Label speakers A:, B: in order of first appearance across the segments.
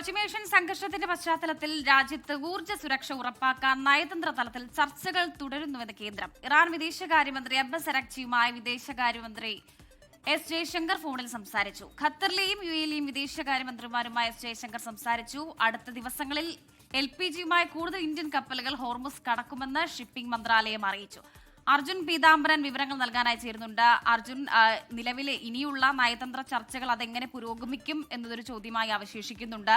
A: പശ്ചിമേഷ്യൻ സംഘർഷത്തിന്റെ പശ്ചാത്തലത്തിൽ രാജ്യത്ത് ഊർജ്ജ സുരക്ഷ ഉറപ്പാക്കാൻ നയതന്ത്ര തലത്തിൽ ചർച്ചകൾ തുടരുന്നുവെന്ന് കേന്ദ്രം. ഇറാൻ വിദേശകാര്യമന്ത്രി അബ്ബാസ് അരാഗ്ചിയുമായി വിദേശകാര്യമന്ത്രി എസ് ജയശങ്കർ ഫോണിൽ സംസാരിച്ചു. ഖത്തറിലെയും യുഎഇയിലെയും വിദേശകാര്യമന്ത്രിമാരുമായി എസ് ജയശങ്കർ സംസാരിച്ചു. അടുത്ത ദിവസങ്ങളിൽ LPGയുമായി കൂടുതൽ ഇന്ത്യൻ കപ്പലുകൾ ഹോർമുസ് കടക്കുമെന്ന് ഷിപ്പിംഗ് മന്ത്രാലയം അറിയിച്ചു. അർജുൻ പീതാംബരൻ വിവരങ്ങൾ നൽകാനായി ചേരുന്നുണ്ട്. അർജുൻ, നിലവിലെ ഇനിയുള്ള നയതന്ത്ര ചർച്ചകൾ അതെങ്ങനെ പുരോഗമിക്കും എന്നതൊരു ചോദ്യമായി അവശേഷിക്കുന്നുണ്ട്.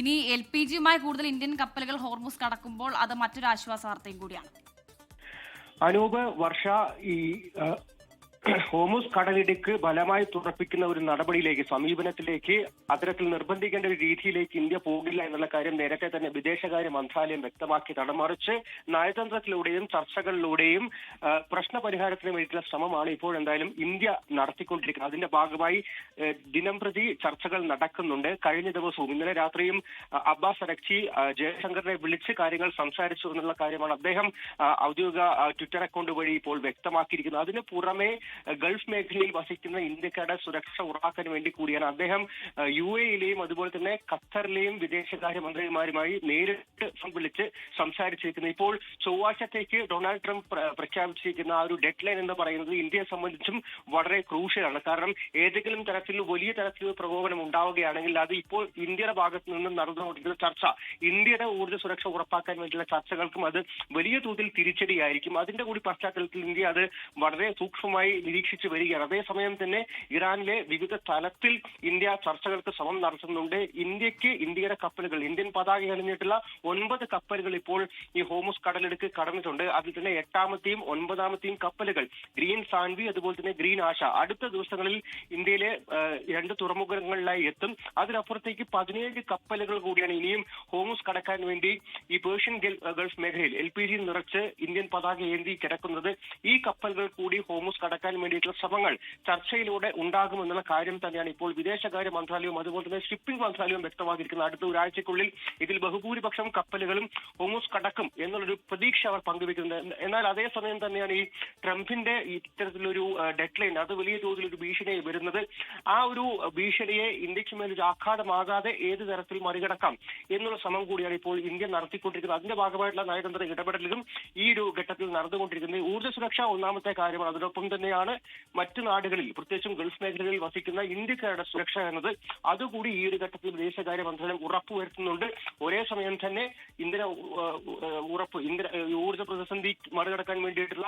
A: ഇനി LPGയുമായി കൂടുതൽ ഇന്ത്യൻ കപ്പലുകൾ ഹോർമുസ് കടക്കുമ്പോൾ അത് മറ്റൊരു ആശ്വാസ വാർത്തയും കൂടിയാണ്.
B: അനൂപ്, വർഷ, ഈ ഹോർമുസ് കടലിടുക്ക് ബലമായി തുറപ്പിക്കുന്ന ഒരു നടപടിയിലേക്ക്, സമീപനത്തിലേക്ക്, അത്തരത്തിൽ നിർബന്ധിക്കേണ്ട ഒരു രീതിയിലേക്ക് ഇന്ത്യ പോകില്ല എന്നുള്ള കാര്യം നേരത്തെ തന്നെ വിദേശകാര്യ മന്ത്രാലയം വ്യക്തമാക്കിയതാണ്. മറിച്ച് നയതന്ത്രത്തിലൂടെയും ചർച്ചകളിലൂടെയും പ്രശ്നപരിഹാരത്തിന് വേണ്ടിയിട്ടുള്ള ശ്രമമാണ് ഇപ്പോൾ എന്തായാലും ഇന്ത്യ നടത്തിക്കൊണ്ടിരിക്കുന്നത്. അതിന്റെ ഭാഗമായി ദിനംപ്രതി ചർച്ചകൾ നടക്കുന്നുണ്ട്. കഴിഞ്ഞ ദിവസവും ഇന്നലെ രാത്രിയും അബ്ബാസ് അരാഗ്ചി ജയശങ്കറിനെ വിളിച്ച് കാര്യങ്ങൾ സംസാരിച്ചു എന്നുള്ള കാര്യമാണ് അദ്ദേഹം ഔദ്യോഗിക ട്വിറ്റർ അക്കൗണ്ട് വഴി ഇപ്പോൾ വ്യക്തമാക്കിയിരിക്കുന്നത്. അതിന് പുറമെ ഗൾഫ് മേഖലയിൽ വസിക്കുന്ന ഇന്ത്യക്കാരുടെ സുരക്ഷ ഉറപ്പാക്കാൻ വേണ്ടി കൂടിയാണ് അദ്ദേഹം UAEയിലെയും അതുപോലെ തന്നെ ഖത്തറിലെയും വിദേശകാര്യമന്ത്രിമാരുമായി നേരിട്ട് വിളിച്ച് സംസാരിച്ചിരിക്കുന്നത്. ഇപ്പോൾ ചൊവ്വാഴ്ചത്തേക്ക് ഡൊണാൾഡ് ട്രംപ് പ്രഖ്യാപിച്ചിരിക്കുന്ന ആ ഒരു ഡെഡ് ലൈൻ എന്ന് പറയുന്നത് ഇന്ത്യയെ സംബന്ധിച്ചും വളരെ ക്രൂഷ്യലാണ്. കാരണം ഏതെങ്കിലും തരത്തിൽ വലിയ തരത്തിൽ പ്രകോപനം ഉണ്ടാവുകയാണെങ്കിൽ അത് ഇപ്പോൾ ഇന്ത്യയുടെ ഭാഗത്ത് നിന്ന് നടന്നുകൊണ്ടിരിക്കുന്ന ചർച്ച, ഇന്ത്യയുടെ ഊർജ്ജ സുരക്ഷ ഉറപ്പാക്കാൻ വേണ്ടിയുള്ള ചർച്ചകൾക്കും അത് വലിയ തോതിൽ തിരിച്ചടിയായിരിക്കും. അതിന്റെ കൂടി പശ്ചാത്തലത്തിൽ ഇന്ത്യ അത് വളരെ സൂക്ഷ്മമായി നിരീക്ഷിച്ചു വരികയാണ്. അതേസമയം തന്നെ ഇറാനിലെ വിവിധ തലത്തിൽ ഇന്ത്യ ചർച്ചകൾക്ക് ശ്രമം നടത്തുന്നുണ്ട്. ഇന്ത്യയുടെ കപ്പലുകൾ, ഇന്ത്യൻ പതാക അണിഞ്ഞിട്ടുള്ള 9 കപ്പലുകൾ ഇപ്പോൾ ഈ ഹോർമുസ് കടലിടുക്ക് കടന്നിട്ടുണ്ട്. അതിൽ തന്നെ 8ാമത്തെയും 9ാമത്തെയും കപ്പലുകൾ ഗ്രീൻ സാൻവി അതുപോലെ തന്നെ ഗ്രീൻ ആശ അടുത്ത ദിവസങ്ങളിൽ ഇന്ത്യയിലെ 2 തുറമുഖങ്ങളിലായി എത്തും. അതിനപ്പുറത്തേക്ക് 17 കപ്പലുകൾ കൂടിയാണ് ഇനിയും ഹോർമുസ് കടക്കാൻ വേണ്ടി ഈ പേർഷ്യൻ ഗൾഫ് മേഖലയിൽ LPG നിറച്ച് ഇന്ത്യൻ പതാക ഏന്തി കിടക്കുന്നത്. ഈ കപ്പലുകൾ കൂടി ഹോർമുസ് കടക്കാൻ വേണ്ടിയിട്ടുള്ള ശ്രമങ്ങൾ ചർച്ചയിലൂടെ ഉണ്ടാകുമെന്നുള്ള കാര്യം തന്നെയാണ് ഇപ്പോൾ വിദേശകാര്യ മന്ത്രാലയവും അതുപോലെ തന്നെ ഷിപ്പിംഗ് മന്ത്രാലയവും വ്യക്തമാക്കിയിരിക്കുന്നത്. അടുത്ത ഒരാഴ്ചക്കുള്ളിൽ ഇതിൽ ബഹുഭൂരിപക്ഷം കപ്പലുകളും ഹോർമുസ് കടക്കും എന്നുള്ളൊരു പ്രതീക്ഷ അവർ പങ്കുവെക്കുന്നുണ്ട്. എന്നാൽ അതേസമയം തന്നെയാണ് ഈ ട്രംപിന്റെ ഇത്തരത്തിലൊരു ഡെഡ് ലൈൻ അത് വലിയ തോതിലൊരു ഭീഷണിയായി വരുന്നത്. ആ ഒരു ഭീഷണിയെ ഇന്ത്യക്ക് മേലൊരു ആഘാതമാകാതെ ഏത് തരത്തിൽ മറികടക്കാം എന്നുള്ള ശ്രമം കൂടിയാണ് ഇപ്പോൾ ഇന്ത്യ നടത്തിക്കൊണ്ടിരിക്കുന്നത്. അതിന്റെ ഭാഗമായിട്ടുള്ള നയതന്ത്ര ഇടപെടലുകളും ഈ ഒരു ഘട്ടത്തിൽ നടന്നുകൊണ്ടിരിക്കുന്നത്. ഊർജ്ജ സുരക്ഷ ഒന്നാമത്തെ കാര്യമാണ്. അതിനൊപ്പം തന്നെയാണ് മറ്റു നാടുകളിൽ, പ്രത്യേകിച്ചും ഗൾഫ് മേഖലകളിൽ വസിക്കുന്ന ഇന്ത്യക്കാരുടെ സുരക്ഷ എന്നത് അതുകൂടി ഈ ഒരു ഘട്ടത്തിൽ വിദേശകാര്യ മന്ത്രാലയം ഉറപ്പുവരുത്തുന്നുണ്ട്. ഒരേ സമയം തന്നെ ഊർജ്ജ പ്രതിസന്ധി മറികടക്കാൻ വേണ്ടിയിട്ടുള്ള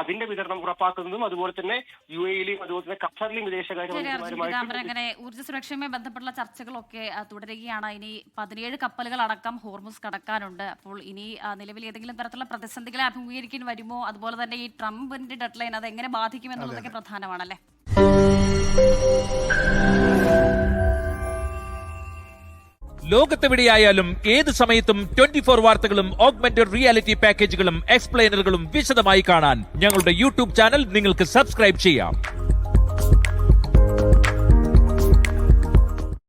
B: അതിന്റെ വിതരണം ഉറപ്പാക്കുന്നതും അതുപോലെ തന്നെ UAEയിലെയും അതുപോലെ തന്നെ ഖത്തറിലെയും വിദേശകാര്യ മന്ത്രിമാരുമായി
A: അങ്ങനെ ഊർജ്ജ സുരക്ഷയുമായി ബന്ധപ്പെട്ടുള്ള ചർച്ചകളൊക്കെ തുടരുകയാണ്. ഇനി 17 കപ്പലുകൾ അടക്കം ഹോർമുസ് കടക്കാനുണ്ട്. അപ്പോൾ ഇനി നിലവിൽ ഏതെങ്കിലും തരത്തിലുള്ള പ്രതിസന്ധികളെ അഭിമുഖീകരിക്കാൻ വരുമോ, അതുപോലെ തന്നെ ഈ ട്രംപിന്റെ ഡെഡ് ലൈൻ അത് എങ്ങനെ ബാധിക്കും എന്നുള്ളതൊക്കെ പ്രധാനമാണല്ലേ.
C: ലോകത്തെവിടെയായാലും ഏത് സമയത്തും 24 വാർത്തകളും ഓഗ്മെന്റഡ് റിയാലിറ്റി പാക്കേജുകളും എക്സ്പ്ലെയിനറുകളും വിശദമായി കാണാൻ ഞങ്ങളുടെ YouTube ചാനൽ നിങ്ങൾക്ക് സബ്സ്ക്രൈബ് ചെയ്യാം.